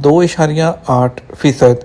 2.8%।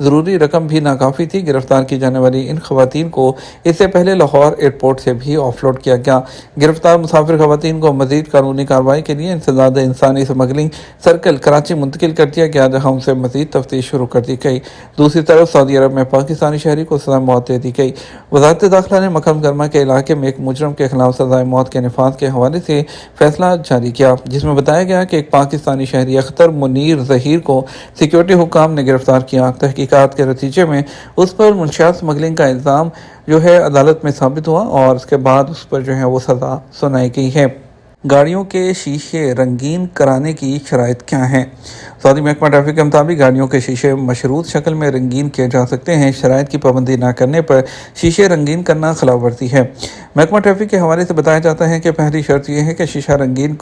ضروری رقم بھی ناکافی تھی۔ گرفتار کی جانے والی ان خواتین کو اس سے پہلے لاہور ایئرپورٹ سے بھی آف لوڈ کیا گیا۔ گرفتار مسافر خواتین کو مزید قانونی کارروائی کے لیے انسداد انسانی اسمگلنگ سرکل کراچی منتقل کر دیا گیا، جہاں ان سے مزید تفتیش شروع کر دی گئی۔ دوسری طرف سعودی عرب میں پاکستانی شہری کو سزائے موت دے دی گئی۔ وزارت داخلہ نے مکہ مکرمہ کے علاقے میں ایک مجرم کے خلاف سزائے موت کے نفاذ کے حوالے سے فیصلہ جاری کیا، جس میں بتایا گیا کہ ایک پاکستانی شہری اختر منیر ظہیر کو سیکیورٹی حکام نے گرفتار کیا۔ تحقیقات کے نتیجے میں اس پر منشیات اسمگلنگ کا الزام عدالت میں ثابت ہوا اور اس کے بعد اس پر وہ سزا سنائی گئی ہے۔ گاڑیوں کے شیشے رنگین کرانے کی شرائط کیا ہیں؟ سعودی محکمہ ٹریفک کے مطابق گاڑیوں کے شیشے مشروط شکل میں رنگین کیے جا سکتے ہیں۔ شرائط کی پابندی نہ کرنے پر شیشے رنگین کرنا خلاف ورزی ہے۔ محکمہ ٹریفک کے حوالے سے بتایا جاتا ہے کہ پہلی شرط یہ ہے کہ شیشہ رنگین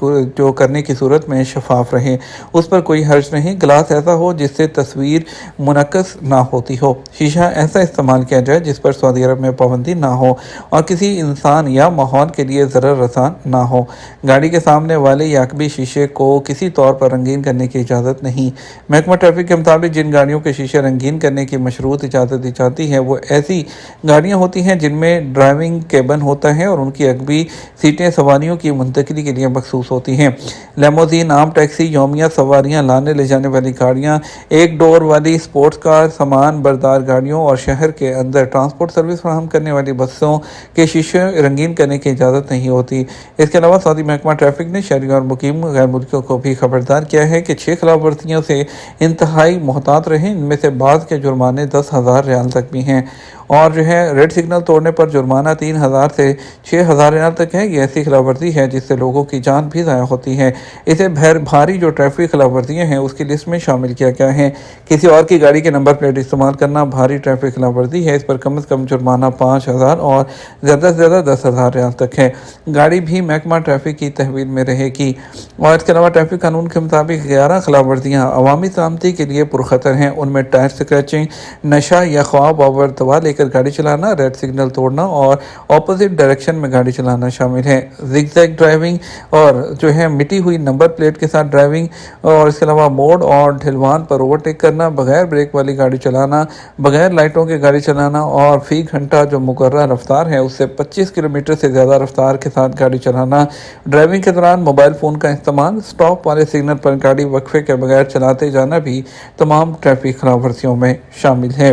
کرنے کی صورت میں شفاف رہے، اس پر کوئی حرج نہیں۔ گلاس ایسا ہو جس سے تصویر منعکس نہ ہوتی ہو۔ شیشہ ایسا استعمال کیا جائے جس پر سعودی عرب میں پابندی نہ ہو اور کسی انسان یا ماحول کے لیے ضرر رساں نہ ہو۔ گاڑی کے سامنے والے یا عقبی شیشے کو کسی طور پر رنگین کرنے کی اجازت نہیں۔ محکمہ ٹریفک کے مطابق جن گاڑیوں کے شیشے رنگین کرنے کی مشروط اجازت دی جاتی ہے وہ ایسی گاڑیاں ہوتی ہیں جن میں ڈرائیونگ کیبن ہوتا ہے اور ان کی عقبی سیٹیں سواریوں کی منتقلی کے لیے مخصوص ہوتی ہیں۔ لیموزین، عام ٹیکسی، یومیہ سواریاں لانے لے جانے والی گاڑیاں، ایک ڈور والی سپورٹس کار، سامان بردار گاڑیوں اور شہر کے اندر ٹرانسپورٹ سروس فراہم کرنے والی بسوں کے شیشے رنگین کرنے کی اجازت نہیں ہوتی۔ اس کے علاوہ سعودی محکمہ ٹریفک نے شہریوں اور مقیم غیر ملکیوں کو بھی خبردار کیا ہے کہ 6 خلاف ورزیوں سے انتہائی محتاط رہیں۔ ان میں سے بعض کے جرمانے 10,000 ریال تک بھی ہیں اور ریڈ سگنل توڑنے پر جرمانہ 3,000 سے 6,000 ریال تک ہے۔ یہ ایسی خلاف ورزی ہے جس سے لوگوں کی جان بھی ضائع ہوتی ہے۔ اسے بھاری جو ٹریفک خلاف ورزیاں ہیں اس کی لسٹ میں شامل کیا گیا ہے۔ کسی اور کی گاڑی کے نمبر پلیٹ استعمال کرنا بھاری ٹریفک خلاف ورزی ہے۔ اس پر کم از کم جرمانہ 5,000 اور زیادہ سے زیادہ 10,000 ریال تک ہے۔ گاڑی بھی محکمہ ٹریفک کی تحویل میں رہے گی۔ اور اس کے علاوہ ٹریفک قانون کے مطابق 11 خلاف ورزیاں عوامی سلامتی کے لیے پرخطر ہیں۔ ان میں ٹائر اسکریچنگ، نشہ یا خواب آور دوا لے کر گاڑی چلانا، ریڈ سگنل توڑنا اور اپوزٹ ڈائریکشن میں گاڑی چلانا شامل ہے۔ زگ زیگ ڈرائیونگ اور مٹی ہوئی نمبر پلیٹ کے ساتھ ڈرائیونگ اور اس کے علاوہ موڑ اور ڈھلوان پر اوورٹیک کرنا، بغیر بریک والی گاڑی چلانا، بغیر لائٹوں کے گاڑی چلانا اور فی گھنٹہ جو مقررہ رفتار ہے اس سے 25 کلومیٹر سے زیادہ رفتار کے ساتھ گاڑی چلانا، ڈرائیونگ کے دوران موبائل فون کا استعمال، سٹاپ والے سگنل پر گاڑی وقفے کے بغیر چلاتے جانا بھی تمام ٹریفک خلاف ورزیوں میں شامل ہے۔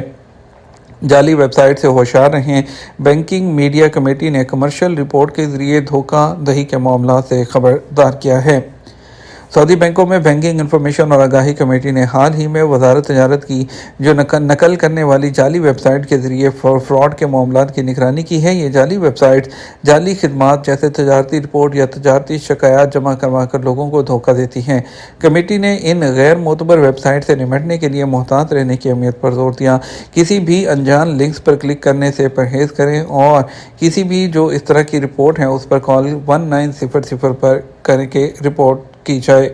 جعلی ویب سائٹ سے ہوشیار رہیں۔ بینکنگ میڈیا کمیٹی نے کمرشل رپورٹ کے ذریعے دھوکہ دہی کے معاملات سے خبردار کیا ہے۔ سعودی بینکوں میں بینکنگ انفارمیشن اور آگاہی کمیٹی نے حال ہی میں وزارت تجارت کی جو نقل کرنے والی جعلی ویب سائٹ کے ذریعے فراڈ کے معاملات کی نگرانی کی ہے۔ یہ جعلی ویب سائٹ جعلی خدمات جیسے تجارتی رپورٹ یا تجارتی شکایات جمع کروا کر لوگوں کو دھوکہ دیتی ہیں۔ کمیٹی نے ان غیر معتبر ویب سائٹ سے نمٹنے کے لیے محتاط رہنے کی اہمیت پر زور دیا۔ کسی بھی انجان لنکس پر کلک کرنے سے پرہیز کریں اور کسی بھی جو اس طرح کی رپورٹ ہے اس پر کال 1900 پر کر کے رپورٹ کی جائے۔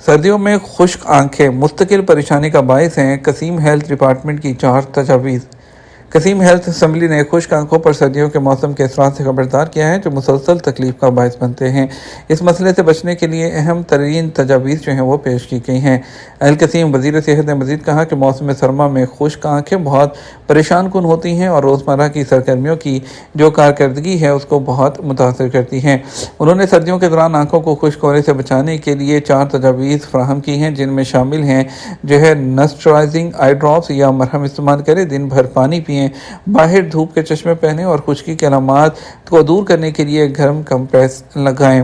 سردیوں میں خشک آنکھیں مستقل پریشانی کا باعث ہیں۔ قصیم ہیلتھ ڈپارٹمنٹ کی 4 تجاویز۔ قصیم ہیلتھ اسمبلی نے خشک آنکھوں پر سردیوں کے موسم کے اثرات سے خبردار کیا ہے جو مسلسل تکلیف کا باعث بنتے ہیں۔ اس مسئلے سے بچنے کے لیے اہم ترین تجاویز وہ پیش کی گئی ہیں۔ القصیم وزیر صحت نے مزید کہا کہ موسم سرما میں خشک آنکھیں بہت پریشان کن ہوتی ہیں اور روزمرہ کی سرگرمیوں کی جو کارکردگی ہے اس کو بہت متاثر کرتی ہیں۔ انہوں نے سردیوں کے دوران آنکھوں کو خشک ہونے سے بچانے کے لیے 4 تجاویز فراہم کی ہیں جن میں شامل ہیں نسچرائزنگ آئی ڈراپس یا مرہم استعمال کریں، دن بھر پانی پئیں، باہر دھوپ کے چشمے پہنیں اور خشکی کے علامات کو دور کرنے کے لیے گرم کمپریس لگائیں۔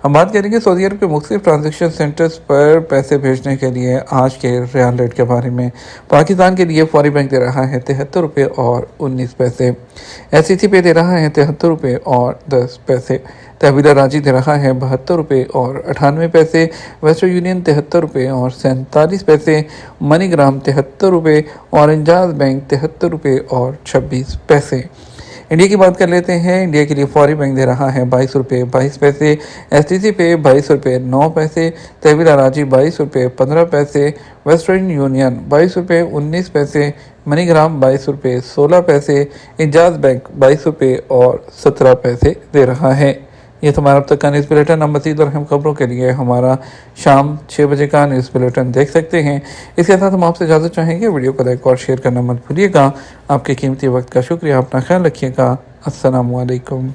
ہم بات کریں گے سعودی عرب کے مختلف ٹرانزیکشن سینٹرز پر پیسے بھیجنے کے لیے آج کے ریال ریٹ کے بارے میں۔ پاکستان کے لیے فوری بینک دے رہا ہے 73 روپے اور 19 پیسے، ایس سی سی پے دے رہا ہے 73 روپے اور 10 پیسے، تحویلہ راجی دے رہا ہے 72 روپے اور 98 پیسے، ویسٹرن یونین 73 روپے اور 47 پیسے، منی گرام 73 روپے اور انجاز بینک 73 روپے اور 26 پیسے۔ انڈیا کی بات کر لیتے ہیں۔ انڈیا کے لیے فوری بینک دے رہا ہے 22 روپے 22 پیسے، ایس ٹی سی پے 22 روپے 9 پیسے، تحویلہ راجی 22 روپے 15 پیسے، ویسٹرن یونین 22 روپے 19 پیسے، منی گرام 22 روپے 16 پیسے، انجاز بینک 22 روپے اور 17 پیسے دے رہا ہے۔ یہ تو ہمارا اب تک کا نیوز بلیٹن. اب مزید اور اہم خبروں کے لیے ہمارا شام 6 بجے کا نیوز بلیٹن دیکھ سکتے ہیں. اس کے ساتھ ہم آپ سے اجازت چاہیں گے. ویڈیو کو لائک اور شیئر کرنا مت بھولیے گا. آپ کے قیمتی وقت کا شکریہ. اپنا خیال رکھیے گا. السلام علیکم.